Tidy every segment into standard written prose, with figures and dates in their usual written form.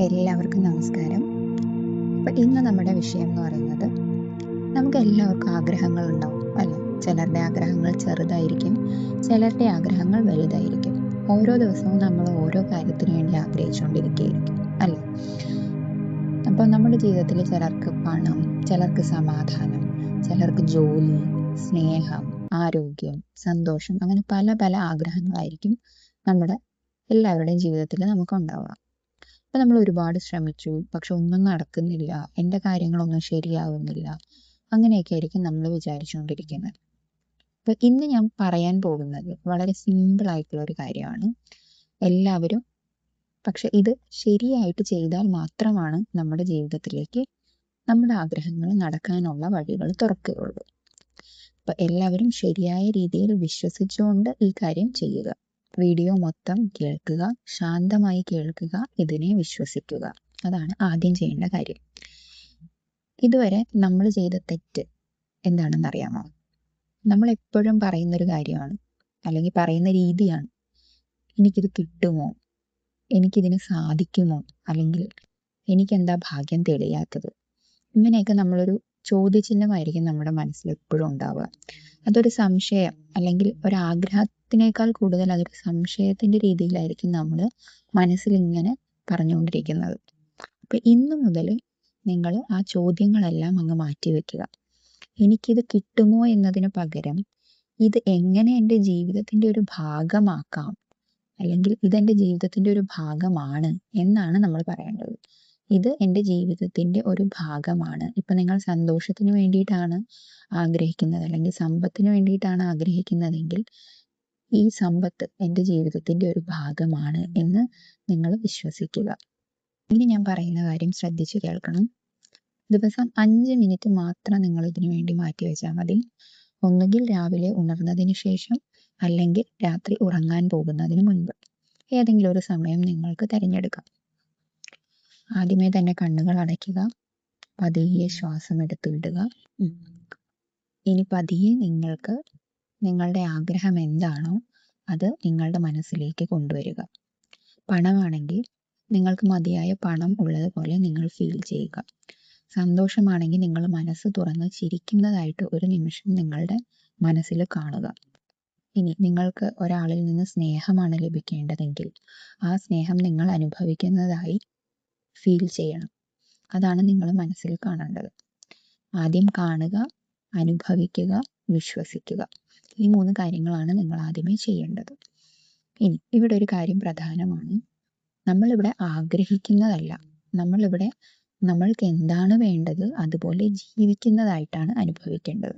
എല്ലാവർക്കും നമസ്കാരം. അപ്പോൾ ഇന്ന് നമ്മുടെ വിഷയം എന്ന് പറയുന്നത്, നമുക്ക് എല്ലാവർക്കും ആഗ്രഹങ്ങൾ ഉണ്ടാവും അല്ലേ? ചിലരുടെ ആഗ്രഹങ്ങൾ ചെറുതായിരിക്കും, ചിലരുടെ ആഗ്രഹങ്ങൾ വലുതായിരിക്കും. ഓരോ ദിവസവും നമ്മൾ ഓരോ കാര്യത്തിന് വേണ്ടി ആഗ്രഹിച്ചുകൊണ്ടിരിക്കുകയായിരിക്കും അല്ലേ? അപ്പോൾ നമ്മുടെ ജീവിതത്തിൽ ചിലർക്ക് പണം, ചിലർക്ക് സമാധാനം, ചിലർക്ക് ജോലി, സ്നേഹം, ആരോഗ്യം, സന്തോഷം, അങ്ങനെ പല പല ആഗ്രഹങ്ങളായിരിക്കും നമ്മുടെ എല്ലാവരുടെയും ജീവിതത്തിൽ നമുക്കുണ്ടാവുക. അപ്പം നമ്മൾ ഒരുപാട് ശ്രമിച്ചു, പക്ഷെ ഒന്നും നടക്കുന്നില്ല, എൻ്റെ കാര്യങ്ങളൊന്നും ശരിയാവുന്നില്ല, അങ്ങനെയൊക്കെ ആയിരിക്കും നമ്മൾ വിചാരിച്ചുകൊണ്ടിരിക്കുന്നത്. അപ്പം ഇന്ന് ഞാൻ പറയാൻ പോകുന്നത് വളരെ സിമ്പിളായിട്ടുള്ള ഒരു കാര്യമാണ്. എല്ലാവരും പക്ഷെ ഇത് ശരിയായിട്ട് ചെയ്താൽ മാത്രമാണ് നമ്മുടെ ജീവിതത്തിലേക്ക് നമ്മുടെ ആഗ്രഹങ്ങൾ നടക്കാനുള്ള വഴികൾ തുറക്കുകയുള്ളൂ. അപ്പം എല്ലാവരും ശരിയായ രീതിയിൽ വിശ്വസിച്ചുകൊണ്ട് ഈ കാര്യം ചെയ്യുക. വീഡിയോ മൊത്തം കേൾക്കുക, ശാന്തമായി കേൾക്കുക, ഇതിനെ വിശ്വസിക്കുക. അതാണ് ആദ്യം ചെയ്യേണ്ട കാര്യം. ഇതുവരെ നമ്മൾ ചെയ്ത തെറ്റ് എന്താണെന്ന് അറിയാമോ? നമ്മൾ എപ്പോഴും പറയുന്നൊരു കാര്യമാണ്, അല്ലെങ്കിൽ പറയുന്ന രീതിയാണ്, എനിക്കിത് കിട്ടുമോ, എനിക്കിതിന് സാധിക്കുമോ, അല്ലെങ്കിൽ എനിക്കെന്താ ഭാഗ്യം തെളിയാത്തത്. ഇങ്ങനെയൊക്കെ നമ്മളൊരു ചോദ്യചിഹ്നമായിരിക്കും നമ്മുടെ മനസ്സിൽ എപ്പോഴും ഉണ്ടാവുക. അതൊരു സംശയം, അല്ലെങ്കിൽ ഒരാഗ്രഹത്തിനേക്കാൾ കൂടുതൽ അതൊരു സംശയത്തിൻ്റെ രീതിയിലായിരിക്കും നമ്മൾ മനസ്സിൽ ഇങ്ങനെ പറഞ്ഞുകൊണ്ടിരിക്കുന്നത്. അപ്പം ഇന്നു മുതൽ നിങ്ങൾ ആ ചോദ്യങ്ങളെല്ലാം അങ്ങ് മാറ്റിവെക്കുക. എനിക്കിത് കിട്ടുമോ എന്നതിന് പകരം ഇത് എങ്ങനെ എൻ്റെ ജീവിതത്തിൻ്റെ ഒരു ഭാഗമാക്കാം, അല്ലെങ്കിൽ ഇതെൻ്റെ ജീവിതത്തിൻ്റെ ഒരു ഭാഗമാണ് എന്നാണ് നമ്മൾ പറയേണ്ടത്. ഇത് എൻ്റെ ജീവിതത്തിൻ്റെ ഒരു ഭാഗമാണ്. ഇപ്പം നിങ്ങൾ സന്തോഷത്തിന് വേണ്ടിയിട്ടാണ് ആഗ്രഹിക്കുന്നത്, അല്ലെങ്കിൽ സമ്പത്തിന് വേണ്ടിയിട്ടാണ് ആഗ്രഹിക്കുന്നതെങ്കിൽ ഈ സമ്പത്ത് എൻ്റെ ജീവിതത്തിൻ്റെ ഒരു ഭാഗമാണ് എന്ന് നിങ്ങൾ വിശ്വസിക്കുക. ഇനി ഞാൻ പറയുന്ന കാര്യം ശ്രദ്ധിച്ച് കേൾക്കണം. ദിവസം 5 മിനിറ്റ് മാത്രം നിങ്ങൾ ഇതിനു വേണ്ടി മാറ്റിവെച്ചാൽ മതി. ഒന്നുകിൽ രാവിലെ ഉണർന്നതിന് ശേഷം, അല്ലെങ്കിൽ രാത്രി ഉറങ്ങാൻ പോകുന്നതിന് മുൻപ്. ഏതെങ്കിലും ഒരു സമയം നിങ്ങൾക്ക് തിരഞ്ഞെടുക്കാം. ആദ്യമേ തന്നെ കണ്ണുകൾ അടയ്ക്കുക, പതിയെ ശ്വാസം എടുത്ത് വിടുക. ഇനി പതിയെ നിങ്ങൾക്ക് നിങ്ങളുടെ ആഗ്രഹം എന്താണോ അത് നിങ്ങളുടെ മനസ്സിലേക്ക് കൊണ്ടുവരിക. പണമാണെങ്കിൽ നിങ്ങൾക്ക് മതിയായ പണം ഉള്ളതുപോലെ നിങ്ങൾ ഫീൽ ചെയ്യുക. സന്തോഷമാണെങ്കിൽ നിങ്ങൾ മനസ്സ് തുറന്ന് ചിരിക്കുന്നതായിട്ട് ഒരു നിമിഷം നിങ്ങളുടെ മനസ്സിൽ കാണുക. ഇനി നിങ്ങൾക്ക് ഒരാളിൽ നിന്ന് സ്നേഹമാണ് ലഭിക്കേണ്ടതെങ്കിൽ ആ സ്നേഹം നിങ്ങൾ അനുഭവിക്കുന്നതായി ഫീൽ ചെയ്യണം. അതാണ് നിങ്ങൾ മനസ്സിൽ കാണേണ്ടത്. ആദ്യം കാണുക, അനുഭവിക്കുക, വിശ്വസിക്കുക. ഈ 3 കാര്യങ്ങളാണ് നിങ്ങൾ ആദ്യമേ ചെയ്യേണ്ടത്. ഇനി ഇവിടെ ഒരു കാര്യം പ്രധാനമാണ്. നമ്മളിവിടെ ആഗ്രഹിക്കുന്നതല്ല, നമ്മളിവിടെ നമ്മൾക്ക് എന്താണ് വേണ്ടത് അതുപോലെ ജീവിക്കുന്നതായിട്ടാണ് അനുഭവിക്കേണ്ടത്.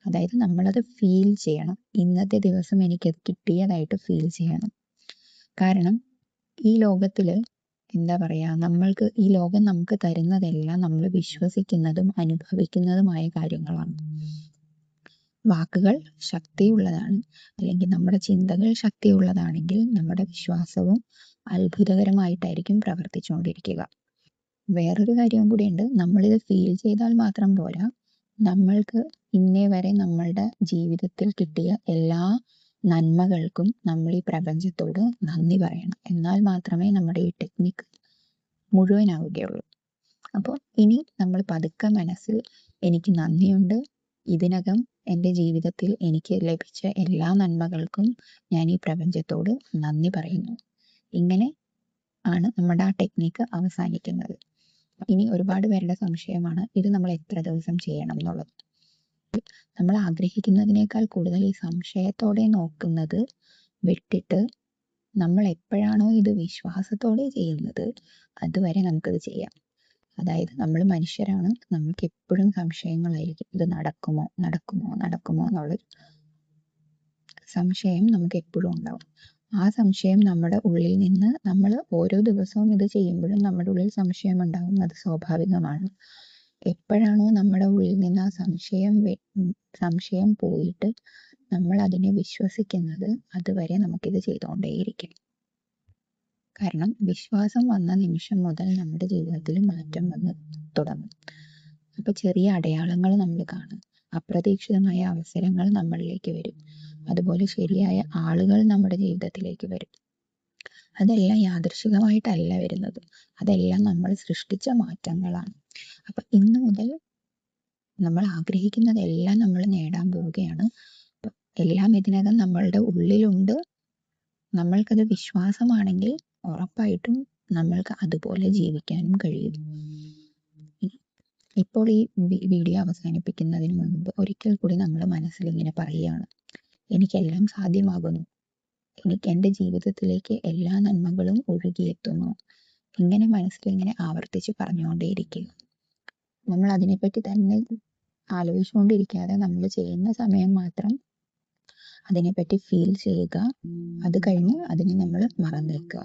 അതായത് നമ്മളത് ഫീൽ ചെയ്യണം. ഇന്നത്തെ ദിവസം എനിക്കത് കിട്ടിയതായിട്ട് ഫീൽ ചെയ്യണം. കാരണം ഈ ലോകത്തിൽ എന്താ പറയുക, നമ്മൾക്ക് ഈ ലോകം നമുക്ക് തരുന്നതെല്ലാം നമ്മൾ വിശ്വസിക്കുന്നതും അനുഭവിക്കുന്നതുമായ കാര്യങ്ങളാണ്. വാക്കുകൾ ശക്തിയുള്ളതാണ്, അല്ലെങ്കിൽ നമ്മുടെ ചിന്തകൾ ശക്തിയുള്ളതാണെങ്കിൽ നമ്മുടെ വിശ്വാസവും അത്ഭുതകരമായിട്ടായിരിക്കും പ്രവർത്തിച്ചുകൊണ്ടിരിക്കുക. വേറൊരു കാര്യവും കൂടിയുണ്ട്. നമ്മളിത് ഫീൽ ചെയ്താൽ മാത്രം പോരാ, നമ്മൾക്ക് ഇന്നേ വരെ നമ്മളുടെ ജീവിതത്തിൽ കിട്ടിയ എല്ലാ നന്മകൾക്കും നമ്മൾ ഈ പ്രപഞ്ചത്തോട് നന്ദി പറയണം. എന്നാൽ മാത്രമേ നമ്മുടെ ഈ ടെക്നിക്ക് മുഴുവനാവുകയുള്ളൂ. അപ്പോൾ ഇനി നമ്മൾ പതുക്കെ മനസ്സിൽ എനിക്ക് നന്ദിയുണ്ട്, ഇതിനകം എൻ്റെ ജീവിതത്തിൽ എനിക്ക് ലഭിച്ച എല്ലാ നന്മകൾക്കും ഞാൻ ഈ പ്രപഞ്ചത്തോട് നന്ദി പറയുന്നു. ഇങ്ങനെ ആണ് നമ്മുടെ ആ ടെക്നിക്ക് അവസാനിക്കുന്നത്. ഇനി ഒരുപാട് പേരുടെ സംശയമാണ് ഇത് നമ്മൾ എത്ര ദിവസം ചെയ്യണം എന്നുള്ളത്. നമ്മൾ ആഗ്രഹിക്കുന്നതിനേക്കാൾ കൂടുതൽ ഈ സംശയത്തോടെ നോക്കുന്നത് വിട്ടിട്ട് നമ്മൾ എപ്പോഴാണോ ഇത് വിശ്വാസത്തോടെ ചെയ്യുന്നത് അതുവരെ നമുക്കത് ചെയ്യാം. അതായത് നമ്മൾ മനുഷ്യരാണ്, നമുക്ക് എപ്പോഴും സംശയങ്ങളായിരിക്കും. ഇത് നടക്കുമോ നടക്കുമോ നടക്കുമോ എന്നുള്ളൊരു സംശയം നമുക്ക് എപ്പോഴും ഉണ്ടാവും. ആ സംശയം നമ്മുടെ ഉള്ളിൽ നിന്ന് നമ്മൾ ഓരോ ദിവസവും ഇത് ചെയ്യുമ്പോഴും നമ്മുടെ ഉള്ളിൽ സംശയം ഉണ്ടാകും. അത് സ്വാഭാവികമാണ്. എപ്പോഴാണോ നമ്മുടെ ഉള്ളിൽ നിന്ന് ആ സംശയം പോയിട്ട് നമ്മൾ അതിനെ വിശ്വസിക്കുന്നത് അതുവരെ നമുക്കിത് ചെയ്തുകൊണ്ടേയിരിക്കും. കാരണം വിശ്വാസം വന്ന നിമിഷം മുതൽ നമ്മുടെ ജീവിതത്തിൽ മാറ്റം വന്ന് തുടങ്ങും. അപ്പോൾ ചെറിയ അടയാളങ്ങൾ നമ്മൾ കാണും, അപ്രതീക്ഷിതമായ അവസരങ്ങൾ നമ്മളിലേക്ക് വരും, അതുപോലെ ശരിയായ ആളുകൾ നമ്മുടെ ജീവിതത്തിലേക്ക് വരും. അതെല്ലാം യാദൃശികമായിട്ടല്ല വരുന്നത്. അതെല്ലാം നമ്മൾ സൃഷ്ടിച്ച മാറ്റങ്ങളാണ്. അപ്പം ഇന്ന് മുതൽ നമ്മൾ ആഗ്രഹിക്കുന്നതെല്ലാം നമ്മൾ നേടാൻ പോവുകയാണ്. അപ്പം എല്ലാം ഇതിനകം നമ്മളുടെ ഉള്ളിലുണ്ട്. നമ്മൾക്കത് വിശ്വാസമാണെങ്കിൽ ഉറപ്പായിട്ടും നമ്മൾക്ക് അതുപോലെ ജീവിക്കാനും കഴിയും. ഇപ്പോൾ ഈ വീഡിയോ അവസാനിപ്പിക്കുന്നതിന് മുൻപ് ഒരിക്കൽ കൂടി നമ്മൾ മനസ്സിലിങ്ങനെ പറയുകയാണ്, എനിക്കെല്ലാം സാധ്യമാകുന്നു, എനിക്ക് എൻ്റെ ജീവിതത്തിലേക്ക് എല്ലാ നന്മകളും ഒഴുകിയെത്തുന്നു. ഇങ്ങനെ മനസ്സിലിങ്ങനെ ആവർത്തിച്ച് പറഞ്ഞുകൊണ്ടേയിരിക്കുക. നമ്മൾ അതിനെപ്പറ്റി തന്നെ ആലോചിച്ചുകൊണ്ടിരിക്കാതെ നമ്മൾ ചെയ്യുന്ന സമയം മാത്രം അതിനെപ്പറ്റി ഫീൽ ചെയ്യുക. അത് കഴിഞ്ഞ് അതിനെ നമ്മൾ മറന്നേക്കുക.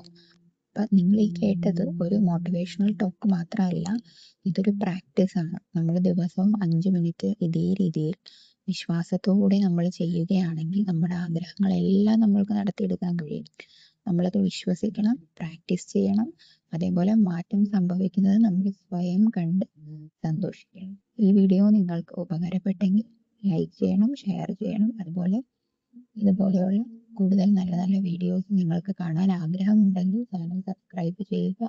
അപ്പം നിങ്ങൾ ഈ കേട്ടത് ഒരു മോട്ടിവേഷണൽ ടോക്ക് മാത്രമല്ല, ഇതൊരു പ്രാക്ടീസാണ്. നമ്മൾ ദിവസവും 5 മിനിറ്റ് ഇതേ രീതിയിൽ വിശ്വാസത്തോടെ നമ്മൾ ചെയ്യുകയാണെങ്കിൽ നമ്മുടെ ആഗ്രഹങ്ങളെല്ലാം നമ്മൾക്ക് നടത്തിയെടുക്കാൻ കഴിയും. നമ്മളത് വിശ്വസിക്കണം, പ്രാക്ടീസ് ചെയ്യണം. അതേപോലെ മാറ്റം സംഭവിക്കുന്നത് നമ്മൾ സ്വയം കണ്ട് സന്തോഷിക്കണം. ഈ വീഡിയോ നിങ്ങൾക്ക് ഉപകാരപ്പെട്ടെങ്കിൽ ലൈക്ക് ചെയ്യണം, ഷെയർ ചെയ്യണം. അതുപോലെ ഇതുപോലെയുള്ള കൂടുതൽ നല്ല നല്ല വീഡിയോസ് നിങ്ങൾക്ക് കാണാൻ ആഗ്രഹമുണ്ടെങ്കിൽ ചാനൽ സബ്സ്ക്രൈബ് ചെയ്യുക.